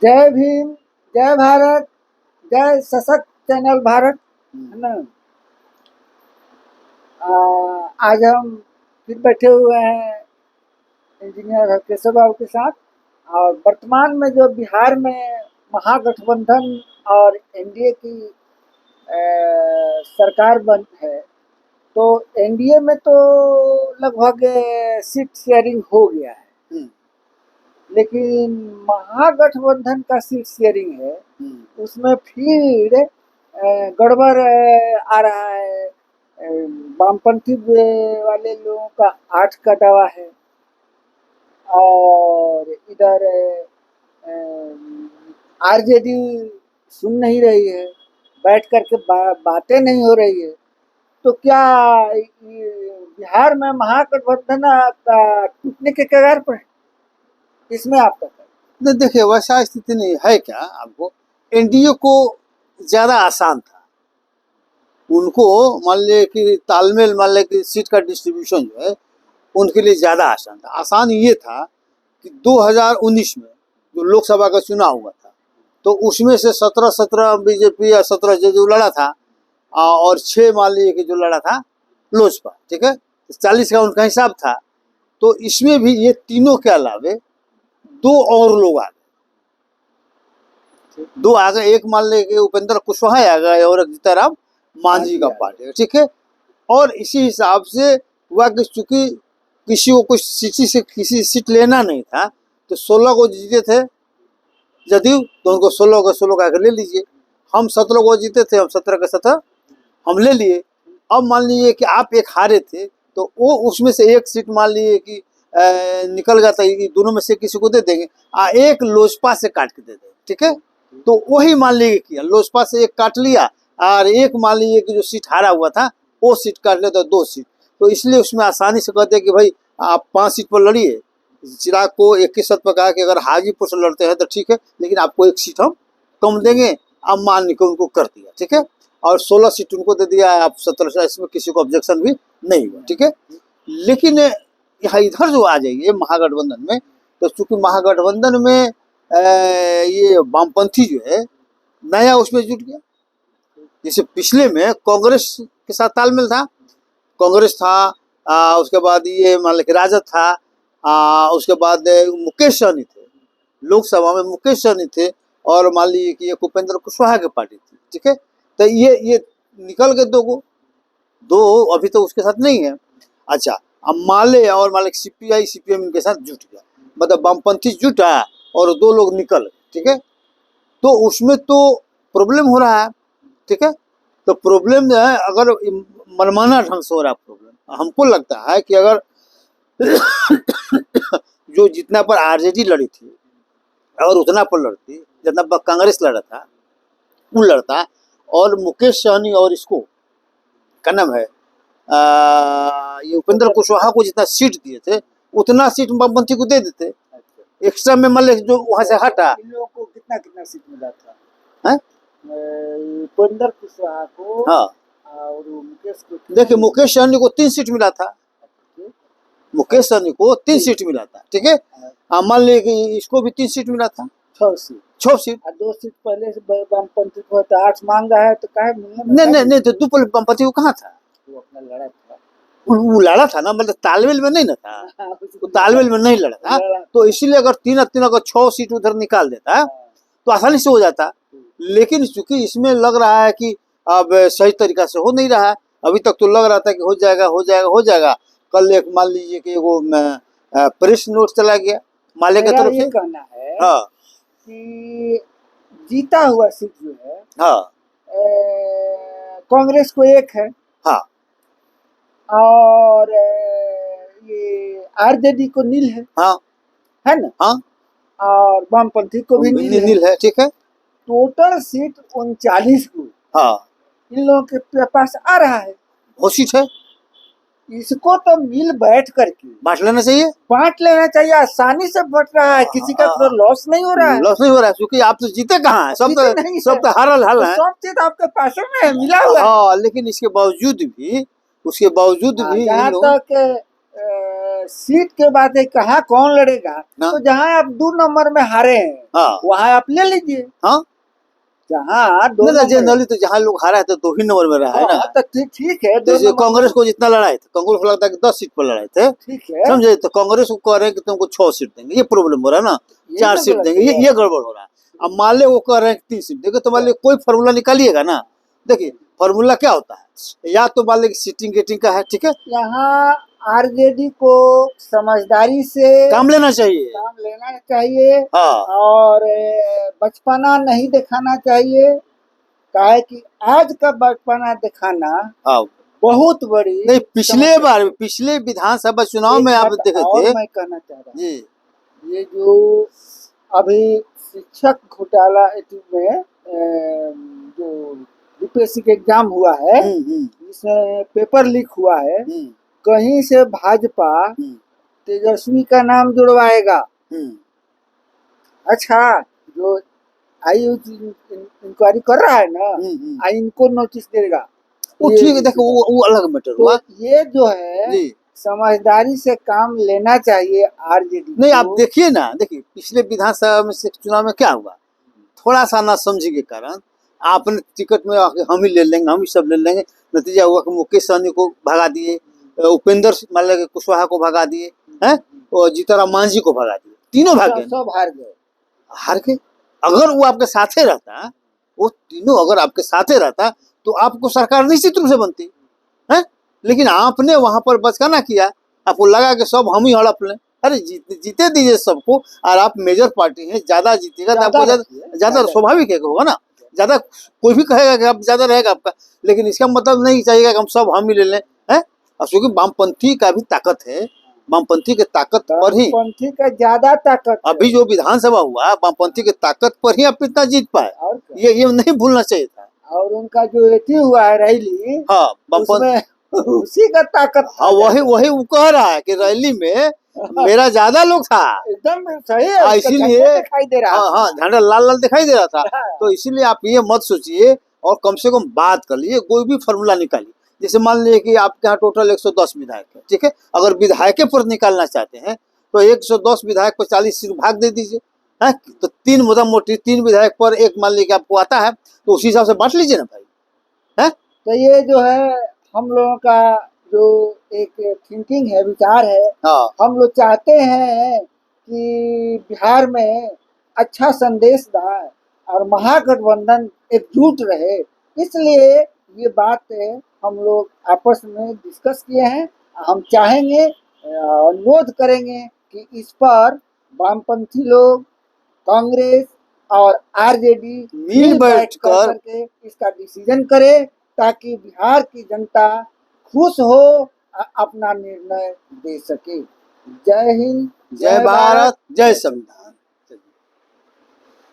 जय भीम, जय भारत, जय सशक्त चैनल भारत, है ना। आज हम फिर बैठे हुए हैं इंजीनियर केशव बाबू के साथ। और वर्तमान में जो बिहार में महागठबंधन और एनडीए की सरकार बन है, तो एनडीए में तो लगभग सीट शेयरिंग हो गया है, लेकिन महागठबंधन का सीट शेयरिंग है, उसमें फिर गड़बड़ आ रहा है। वामपंथी वाले लोगों का 8 का दावा है, और इधर आरजेडी सुन नहीं रही है, बैठ करके बातें नहीं हो रही है। तो क्या बिहार में महागठबंधन का टूटने के कगार पर है? इसमें आपका नहीं, देखिए वैसा स्थिति नहीं है। क्या आपको एनडीए को ज्यादा आसान था, उनको मान लिया कि तालमेल, मान लिया कि सीट का डिस्ट्रीब्यूशन जो है उनके लिए ज्यादा आसान था। आसान ये था कि 2019 में जो लोकसभा का चुनाव हुआ था, तो उसमें से 17 बीजेपी या 17 जो लड़ा था, और 6 मान लीजिए कि जो लड़ा था लोजपा, ठीक है, 40 का उनका हिसाब था। तो इसमें भी ये तीनों के अलावे 2 और लोग आ गए, 2 आ गए। एक मान लीजिए कि उपेंद्र कुशवाहा आ गए और एक जीताराम मांझी का पार्टी, ठीक है। और इसी हिसाब से हुआ कि चूंकि किसी को कुछ किसी सीट लेना नहीं था, तो 16 को जीते थे जदयू, तो उनको 16 को 16 का ले लीजिए। हम 17 को जीते थे, हम 17 के 17 हम ले लिए। अब मान लीजिए कि आप एक हारे थे, तो वो उसमें से एक सीट मान लीजिए कि निकल गया था, दोनों में से किसी को दे देंगे, एक लोजपा से काट के दे देंगे, ठीक है। तो वही मान लीजिए किया, लोजपा से एक काट लिया, और एक मान लीजिए कि जो सीट हारा हुआ था वो सीट काट लिया, तो 2 सीट। तो इसलिए उसमें आसानी से कहते हैं कि भाई आप 5 सीट पर लड़िए। चिराग को 21 सीट पर कहा कि अगर हाजीपुर से लड़ते हैं तो ठीक है, लेकिन आपको 1 सीट हम कम देंगे। अब मान के उनको कर दिया, ठीक है। और 16 सीट उनको दे दिया, आप 17, इसमें किसी को ऑब्जेक्शन भी नहीं हुआ, ठीक है। लेकिन यहाँ इधर जो आ जाइए महागठबंधन में, तो चूंकि महागठबंधन में ये वामपंथी जो है नया उसमें जुट गया। जैसे पिछले में कांग्रेस के साथ तालमेल था, कांग्रेस था, उसके बाद ये मान लीजिए राजद था, उसके बाद मुकेश सहनी थे, लोकसभा में मुकेश सहनी थे, और मान लीजिए कि एक उपेंद्र कुशवाहा की पार्टी थी, ठीक है। तो ये निकल गए 2 अभी तो उसके साथ नहीं है। अच्छा, अब माले और माले सीपीआई सीपीएम इनके साथ जुट गया, मतलब वामपंथी जुटा और 2 लोग निकल गए, ठीक है। तो उसमें तो प्रॉब्लम हो रहा है, ठीक है। तो प्रॉब्लम जो है, अगर मनमाना ढंग से हो रहा प्रॉब्लम, हमको लगता है कि अगर जो जितना पर आरजेडी लड़ी थी और उतना पर लड़ती, जितना पर कांग्रेस लड़ा था वो लड़ता, और मुकेश सहनी और इसको क्या नाम है, ये उपेंद्र कुशवाहा को जितना सीट दिए थे उतना सीट वामपंथी को दे देते। एक्स्ट्रा में मान लीजिए जो वहां से हटा, इन लोगों को कितना कितना सीट मिला था? है उपेंद्र कुशवाहा को, हाँ, और मुकेश को। देखिए मुकेश सहनी को 3 सीट मिला था, मुकेश सहनी को 3 सीट मिला था, ठीक है। मान लीजिए कि इसको भी 3 सीट मिला था, 6 सीट। 6 सीट। 2 सीट पहले से वामपंथी को तो 8 मांगा है, तो काहे नहीं, तो 2 वामपंथी को कहाँ था, वो अपना लड़ा था। वो लड़ा था ना, मतलब तालमेल में नहीं ना था, वो तालमेल में नहीं लड़ा था। तो इसीलिए अगर 3 अगर 6 सीट उधर निकाल देता तो आसानी से हो जाता। लेकिन चूंकि इसमें लग रहा है कि अब सही तरीका से हो नहीं रहा है, अभी तक तो लग रहा था कि हो जाएगा हो जाएगा हो जाएगा। कल एक मान लीजिए कि वो प्रेस नोट चला गया माले की तरफ से, कहना है हाँ, कि जीता हुआ सीट जो है, हाँ, कांग्रेस को 1 है, हाँ, और ये आरजेडी को नील है ना, हाँ, और वामपंथी को भी नील है, ठीक है। टोटल सीट 39 को हाँ, इन लोगों के पास आ रहा है। वो सीट है, इसको तो मिल बैठ करके बांट लेना चाहिए, बांट लेना चाहिए। आसानी से बट रहा है, किसी का तो लॉस नहीं हो रहा है। लॉस नहीं हो रहा है, क्योंकि आप तो जीते कहाँ है, सब तो हारल हल है, सब चीज आपके पास में मिला हुआ है। हाँ, लेकिन इसके बावजूद भी जहाँ तक सीट के बाद है कहाँ कौन लड़ेगा, हाँ। तो जहाँ आप 2 नंबर में हारे हैं हाँ वहाँ आप ले लीजिए। हाँ, जहाँ 2 नहीं नंबर, जनरली तो जहाँ लोग हारा है तो 2 ही नंबर में रहा है ना। हाँ, तो ठीक है, 2 जैसे नंबर कांग्रेस को जितना लड़ाए थे, कांग्रेस को लगता है कि 10 सीट पर लड़ाए थे, ठीक है, समझे, तो कांग्रेस को कह रहे हैं कि तुमको 6 सीट देंगे, ये प्रॉब्लम हो रहा है ना, ये 4 तो सीट गलत देंगे, है। ये गड़बड़ हो रहा है। अब मान ले वो कह रहे हैं 3 सीट देंगे, तो मान ले कोई फार्मूला निकालिएगा ना। देखिए फार्मूला क्या होता है, या तो मान ले सीटिंग गेटिंग का है, ठीक है, यहाँ आरजेडी को समझदारी से काम लेना चाहिए। काम लेना चाहिए हाँ और बचपना नहीं दिखाना चाहिए। काहे कि आज का बचपना दिखाना हाँ, बहुत बड़ी नहीं पिछले विधानसभा चुनाव में आप देखे थे। मैं कहना चाह रहा हूँ, जी, ये जो अभी शिक्षक घोटाला में जो यूपीएससी के एग्जाम हुआ है, इसमें पेपर लीक हुआ है, कहीं से भाजपा तेजस्वी का नाम जुड़वाएगा। अच्छा, जो इंक्वायरी कर रहा है ना, इनको नोटिस देगा। वो ठीक है, देखो वो अलग मैटर हुआ। तो ये जो है जी, समझदारी से काम लेना चाहिए आरजेडी नहीं को। आप देखिए ना, देखिए पिछले विधानसभा में से चुनाव में क्या हुआ, थोड़ा सा ना समझी के कारण आपने टिकट में हम ही ले लेंगे, हम ही सब ले लेंगे, नतीजा हुआ कि मुकेश सहनी को भगा दिए, उपेंद्र माल्या कुशवाहा को भगा दिए हैं, और जीतनराम मांझी को भगा दिए, तीनों भाग गए, सब हार गए। हार गए। अगर वो आपके साथे रहता, वो तीनों अगर आपके साथे रहता तो आपको सरकार निश्चित रूप से बनती है, लेकिन आपने वहां पर बचकाना किया, आपको लगा कि सब हम ही हड़प लें। अरे जीते दीजिए सबको, और आप मेजर पार्टी हैं, ज्यादा जीतेगा तो आपको ज्यादा स्वाभाविक है होगा ना, ज्यादा कोई भी कहेगा कि आप ज्यादा रहेगा आपका, लेकिन इसका मतलब नहीं चाहिए कि हम सब हम ही ले लें, है। क्योंकि वामपंथी का भी ताकत है, वामपंथी के ताकत पर ही, वामपंथी का ज्यादा ताकत अभी जो विधानसभा हुआ वामपंथी के ताकत पर ही आप इतना जीत पाए, और ये नहीं भूलना चाहिए था। और उनका जो एथी हुआ है रैली, हाँ वामपंथी, उसी का ताकत। हाँ वही वो कह रहा है कि रैली में मेरा ज्यादा लोग था, एकदम सही है, इसीलिए दिखाई दे रहा। हाँ हाँ, झंडा लाल लाल दिखाई दे रहा था। तो इसीलिए आप ये मत सोचिए, और कम से कम बात कर लीजिए, कोई भी फॉर्मूला निकालिए। जैसे मान लीजिए कि आपके यहाँ टोटल 110 विधायक है, ठीक है, अगर विधायक पर निकालना चाहते हैं तो 110 विधायक पर 40 सीट भाग दे दीजिए, है, तो 3 मोटा मोटी 3 विधायक पर एक मान लीजिए आपको आता है, तो उसी हिसाब से बांट लीजिए ना भाई, है। तो ये जो है हम लोगों का जो एक थिंकिंग है, विचार है, हाँ, हम लोग चाहते हैं कि बिहार में अच्छा संदेश जाए और महागठबंधन एकजुट रहे, इसलिए ये बात हम लोग आपस में डिस्कस किए हैं। हम चाहेंगे, अनुरोध करेंगे कि इस पर वामपंथी लोग, कांग्रेस और आरजेडी मिल बैठ कर के इसका डिसीजन करे, ताकि बिहार की जनता खुश हो, अपना निर्णय दे सके। जय हिंद, जय भारत, जय संविधान।